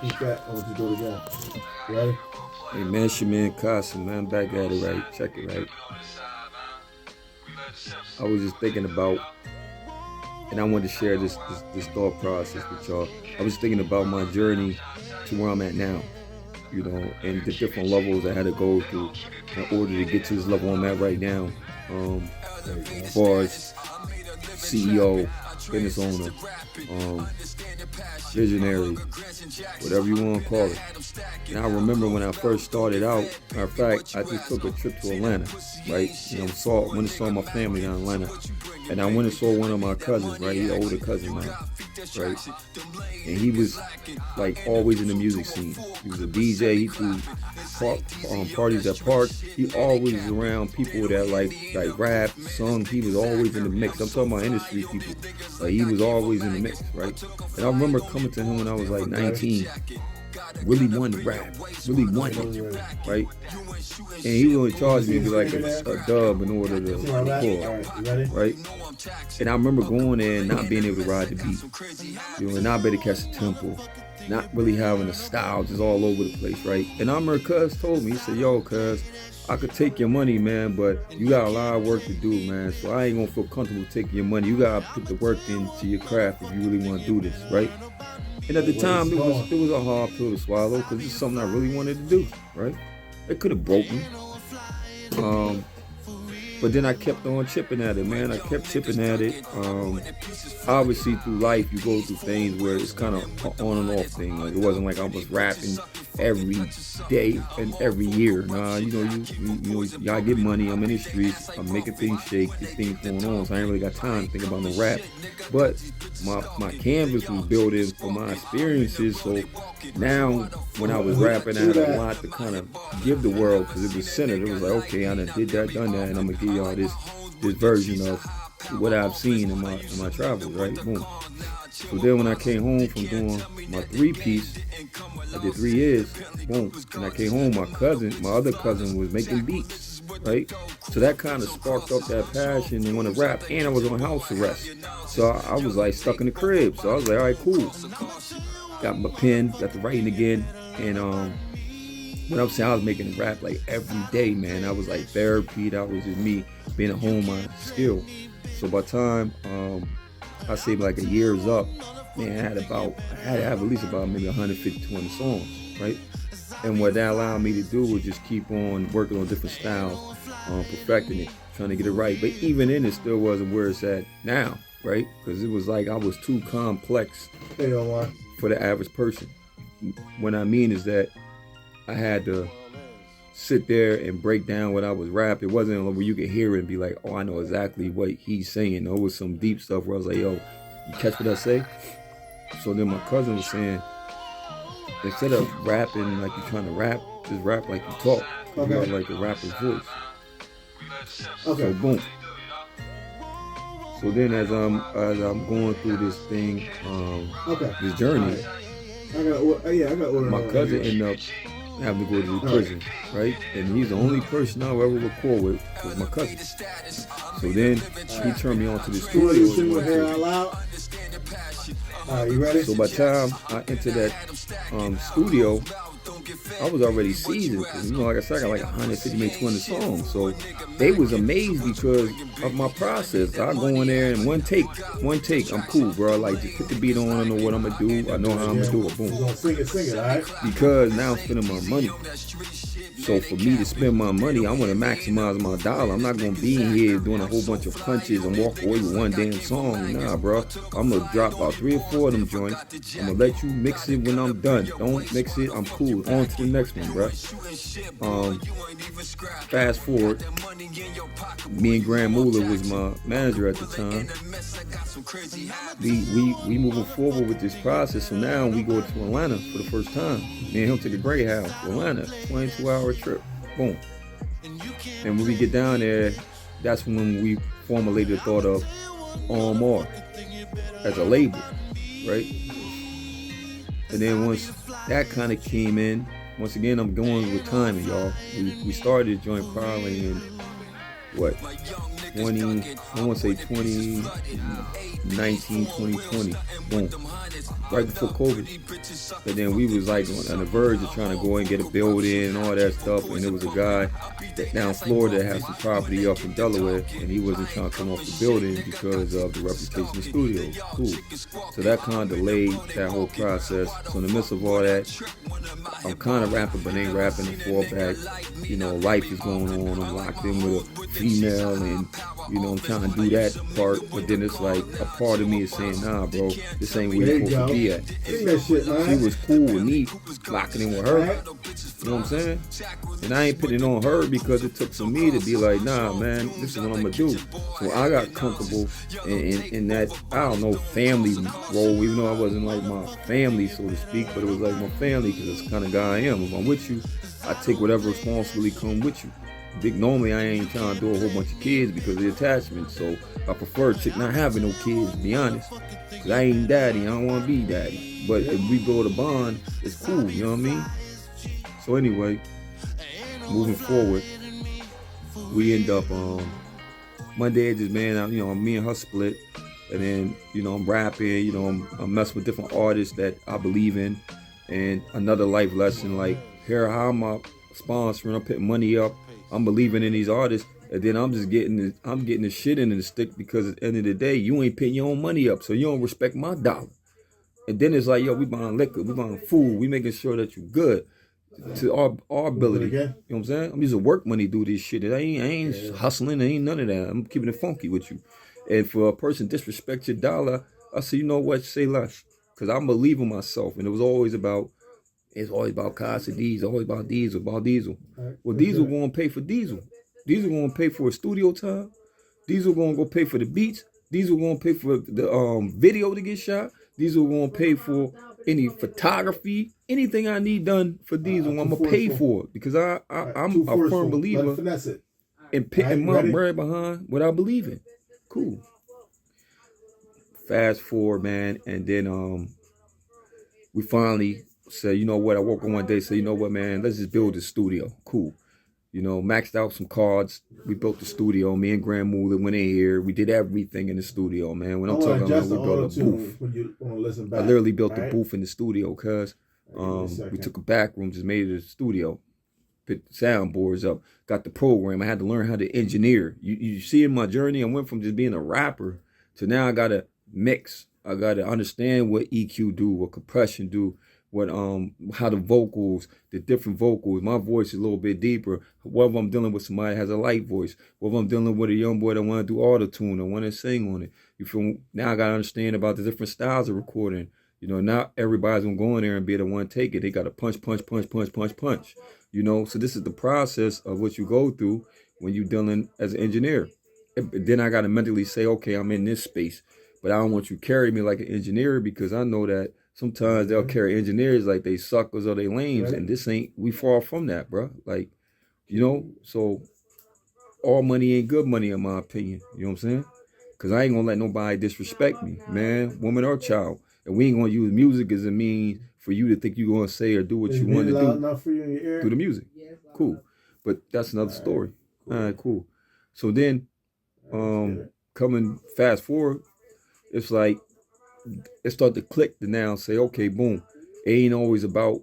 Keep that. I want you to do it again. You ready? Hey man, it's your man Casa, man. Back at it, right? Check it, right? I was just thinking about, and I wanted to share this thought process with y'all. I was thinking about my journey to where I'm at now, you know, and the different levels I had to go through in order to get to this level I'm at right now. As far as CEO, business owner, visionary, whatever you want to call it. And I remember when I first started out, matter of fact, I just took a trip to Atlanta, right? You know, went and saw my family in Atlanta. And I went and saw one of my cousins, right? He's an older cousin now, right? And he was like always in the music scene. He was a DJ. He threw parties at parks. He always was around people that like rap, sung. He was always in the mix. I'm talking about industry people. Like he was always in the mix, right? And I remember coming to him when I was like 19. Really wanted to rap, really wanted it, right? And he would charge me to be like a dub in order to record, right? And I remember going there and not being able to ride the beat, you know, and not be able to catch the tempo, not really having a style, just all over the place, right? And I remember Cuz told me, he said, yo, Cuz, I could take your money, man, but you got a lot of work to do, man. So I ain't gonna feel comfortable taking your money. You gotta put the work into your craft if you really want to do this, right? And at the time, it was a hard pill to swallow because it's something I really wanted to do, right? It could have broke me. But then I kept on chipping at it, man. I kept chipping at it. Obviously, through life, you go through things where it's kind of on and off thing. Like, it wasn't like I was rapping every day and every year. Nah, you gotta get money. I'm in the streets. I'm making things shake. There's things going on, so I ain't really got time to think about no rap. But my canvas was building for my experiences. So now, when I was rapping, I had a lot to kind of give the world because it was centered. It was like, okay, I done did that, done that, and I'm gonna give y'all this version of what I've seen in my travels, right? Boom. So then when I came home from doing my 3-piece, I did 3 years, boom. And I came home, my other cousin was making beats, right? So that kind of sparked up that passion and want to rap, and I was on house arrest. So I was like stuck in the crib. So I was like, all right, cool. Got my pen, got the writing again, and what I'm saying, I was making rap like every day, man. I was like therapy. That was just me being at home, my skill. So by the time I say like a year's up, man, I had to have at least about maybe 150, 200 songs, right? And what that allowed me to do was just keep on working on different styles, perfecting it, trying to get it right. But even then, it still wasn't where it's at now, right? Because it was like I was too complex for the average person. What I mean is that I had to sit there and break down what I was rapping. It wasn't where you could hear it and be like, oh, I know exactly what he's saying. There was some deep stuff where I was like, yo, you catch what I say? So then my cousin was saying, instead of rapping like you're trying to rap, just rap like you talk. Okay. You have like a rapper's voice. Okay. So boom. So then as I'm going through this thing, this journey, my cousin ended up having to go to the prison, right? And he's the only person I'll ever record with was my cousin. So then he turned me on to the studio. You ready? So by the time I entered that studio, I was already seasoned. You know, like I said, I got like 150, maybe 200 songs. So they was amazed because of my process. I go in there and one take, I'm cool, bro. Like, just put the beat on, I know what I'm gonna do, I know how I'm gonna do it, boom. You're gonna sing it, all right? Because now I'm spending my money. So for me to spend my money, I want to maximize my dollar. I'm not gonna be in here doing a whole bunch of punches and walk away with one damn song. Nah, bro. I'm gonna drop about 3 or 4 of them joints. I'm gonna let you mix it when I'm done. Don't mix it, I'm cool. On to the next one, bro. Fast forward, me and Grand Moolah was my manager at the time. We moving forward with this process. So now we go to Atlanta for the first time. Me and him took a Greyhound to Atlanta, 22-hour trip. Boom. And when we get down there, that's when we formulated the thought of R as a label, right? And then once that kind of came in, once again, I'm going with timing, y'all. We started joint probably in, 20, I want to say 20, 19, 20, 20. Boom. Right before COVID. And then we was like on the verge of trying to go and get a building and all that stuff. And there was a guy that down Florida that has some property up in Delaware, and he wasn't trying to come off the building because of the reputation of the studio. Cool. So that kind of delayed that whole process. So in the midst of all that, I'm kind of rapping, but ain't rapping the fallback. You know, life is going on. I'm locked in with a female, and you know, I'm trying to do that part. But then it's like a part of me is saying, nah, bro, this ain't where you're supposed to be at. Sing that shit, man. She was cool with me locking in with her. You know what I'm saying? And I ain't putting it on her because it took some me to be like, nah, man, this is what I'm gonna do. So I got comfortable in that, I don't know, family role, even though I wasn't like my family, so to speak, but it was like my family because it's the kind of guy I am. If I'm with you, I take whatever responsibility come with you. Normally, I ain't trying to do a whole bunch of kids because of the attachment. So I prefer a chick not having no kids, to be honest. Because I ain't daddy. I don't want to be daddy. But if we build a bond, it's cool. You know what I mean? So anyway, moving forward, we end up Monday, just man, you know, me and her split. And then, you know, I'm rapping. You know, I'm messing with different artists that I believe in. And another life lesson, like, here, how am I sponsoring? I'm putting money up. I'm believing in these artists, and then I'm getting the shit into the stick because at the end of the day, you ain't putting your own money up, so you don't respect my dollar. And then it's like, yo, we buying liquor, we buying food, we making sure that you good to our ability. You know what I'm saying? I'm using work money to do this shit. I ain't hustling, I ain't none of that. I'm keeping it funky with you. And for a person disrespect your dollar, I say, you know what, say less. Because I believe in myself, and it was always about Casa Diesel, always about Diesel. Well, Diesel going to pay for Diesel. Diesel going to pay for a studio time. Diesel going to go pay for the beats. Diesel going to pay for the video to get shot. Diesel going to pay for any photography, anything I need done for Diesel. I'm going to pay for it because I'm a firm believer in putting my bread behind what I believe in. Cool. Fast forward, man, and then we finally said, you know what, I woke up one day, said, you know what, man, let's just build a studio. Cool. You know, maxed out some cards. We built the studio. Me and Grand Moolah went in here. We did everything in the studio, man. When I'm talking about, we built a booth. I literally built a booth in the studio, cuz we took a back room, just made it a studio. Put the soundboards up, got the program. I had to learn how to engineer. You see in my journey, I went from just being a rapper to now I got to mix. I got to understand what EQ do, what compression do, what how the vocals, the different vocals. My voice is a little bit deeper. What if I'm dealing with somebody that has a light voice? What if I'm dealing with a young boy that want to do auto-tune, I want to sing on it? You feel? Now I got to understand about the different styles of recording. You know, not everybody's gonna go in there and be the one to take it. They got to punch. You know, so this is the process of what you go through when you're dealing as an engineer. Then I got to mentally say, okay, I'm in this space, but I don't want you to carry me like an engineer because I know that sometimes they'll carry engineers like they suckers or they lames, and this ain't, we far from that, bro. Like, you know, so all money ain't good money in my opinion. You know what I'm saying? Because I ain't gonna let nobody disrespect me, man, woman or child. And we ain't gonna use music as a means for you to think you're gonna say or do what you want to do through the music. Cool. But that's another story. All right, cool. So then, coming fast forward, it's like, it started to click to now say, okay, boom, it ain't always about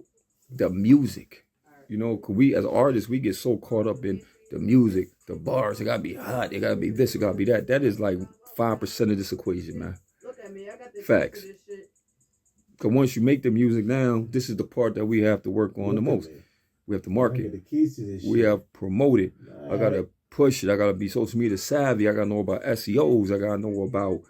the music. You know, cause we as artists, we get so caught up in the music, the bars, it gotta be hot, it gotta be this, it gotta be that. That is like 5% of this equation, man. Facts. Because once you make the music now, this is the part that we have to work on the most. We have to market. We have to promote it. I got to push it. I got to be social media savvy. I got to know about SEOs. I got to know about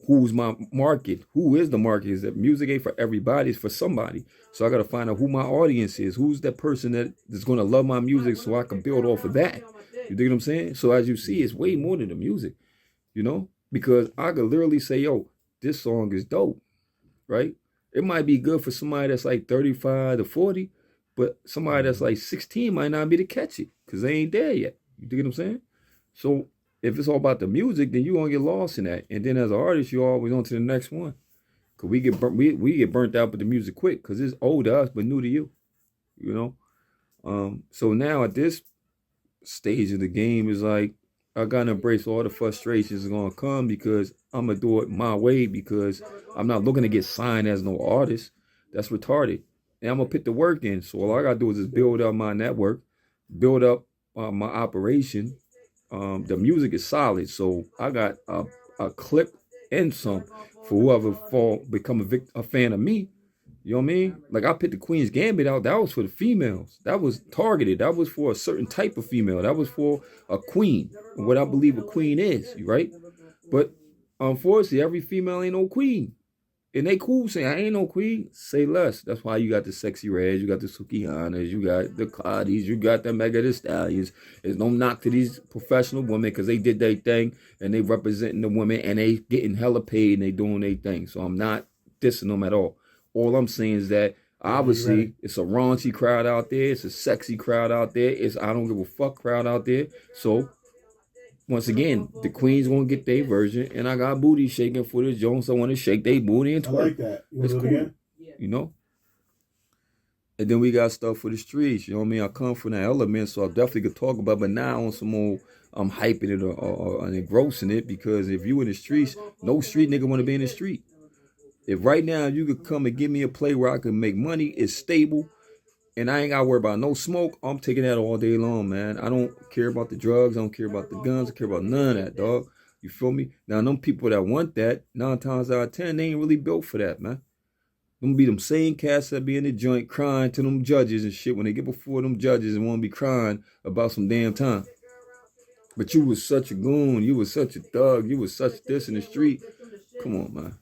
who's my market. Who is the market? Is that music ain't for everybody. It's for somebody. So I got to find out who my audience is. Who's that person that is going to love my music so I can build off of that. You dig what I'm saying? So as you see, it's way more than the music, you know? Because I could literally say, yo, this song is dope. Right? It might be good for somebody that's like 35 to 40, but somebody that's like 16 might not be to catch it because they ain't there yet. You dig what I'm saying? So if it's all about the music, then you're going to get lost in that. And then as an artist, you're always on to the next one. Because we get burnt out with the music quick because it's old to us but new to you. You know? So now at this stage of the game is like, I gotta embrace all the frustrations that's gonna come because I'm gonna do it my way because I'm not looking to get signed as no artist. That's retarded. And I'm gonna put the work in. So all I gotta do is just build up my network, build up my operation. The music is solid, so I got a clip and some for whoever become a fan of me. You know what I mean? Like I picked the Queen's Gambit out. That was for the females. That was targeted. That was for a certain type of female. That was for a queen. What I believe a queen is, right? But unfortunately, every female ain't no queen. And they cool saying, I ain't no queen. Say less. That's why you got the Sexy Reds, you got the Sukihanas, you got the Cardis, you got the Mega the Stallions. There's no knock to these professional women because they did their thing and they representing the women and they getting hella paid and they doing their thing. So I'm not dissing them at all. All I'm saying is that obviously it's a raunchy crowd out there. It's a sexy crowd out there. It's I don't give a fuck crowd out there. So once again, the Queen's gonna get their version, and I got booty shaking for the Jones. I want to shake their booty and twerk. I like that. You it's cool. Again? You know. And then we got stuff for the streets. You know what I mean? I come from that element, so I definitely could talk about. But now on some more, I'm hyping it or engrossing it because if you in the streets, no street nigga want to be in the street. If right now you could come and give me a play where I can make money, it's stable, and I ain't got to worry about no smoke, I'm taking that all day long, man. I don't care about the drugs. I don't care about the guns. I care about none of that, dog. You feel me? Now, them people that want that, 9 times out of 10, they ain't really built for that, man. Them be them same cats that be in the joint crying to them judges and shit when they get before them judges and want to be crying about some damn time. But you was such a goon. You was such a thug. You was such this in the street. Come on, man.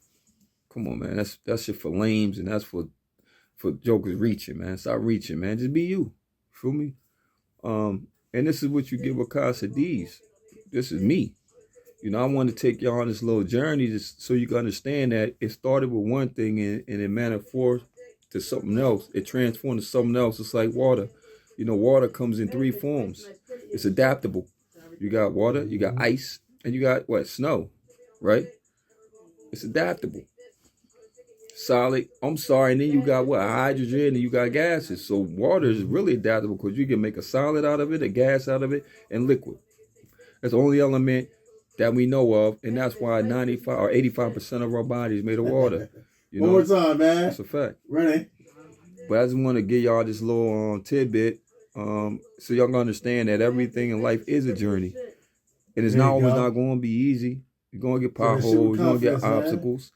Come on, man. That's shit for lames and that's for jokers reaching, man. Stop reaching, man. Just be you. Feel me? And this is what you get with Casa D's. This is me. You know, I want to take y'all on this little journey just so you can understand that it started with one thing and it manifested to something else. It transformed to something else. It's like water. You know, water comes in 3 forms. It's adaptable. You got water, you got ice, and you got what? Snow, right? It's adaptable. Solid, I'm sorry, and then you got what? Hydrogen, and you got gases. So water is really adaptable because you can make a solid out of it, a gas out of it, and liquid. That's the only element that we know of, and that's why 95 or 85% of our body is made of water. You know? One more time, man. That's a fact. Ready? But I just want to give y'all this little tidbit so y'all can understand that everything in life is a journey. And it's not always not going to be easy. You're going to get potholes. You're going to get obstacles.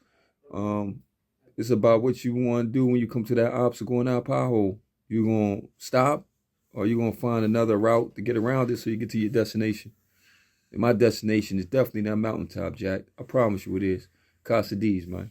It's about what you want to do when you come to that obstacle and that pothole. You going to stop or you going to find another route to get around it so you get to your destination. And my destination is definitely that mountaintop, Jack. I promise you it is. Casa D's, man.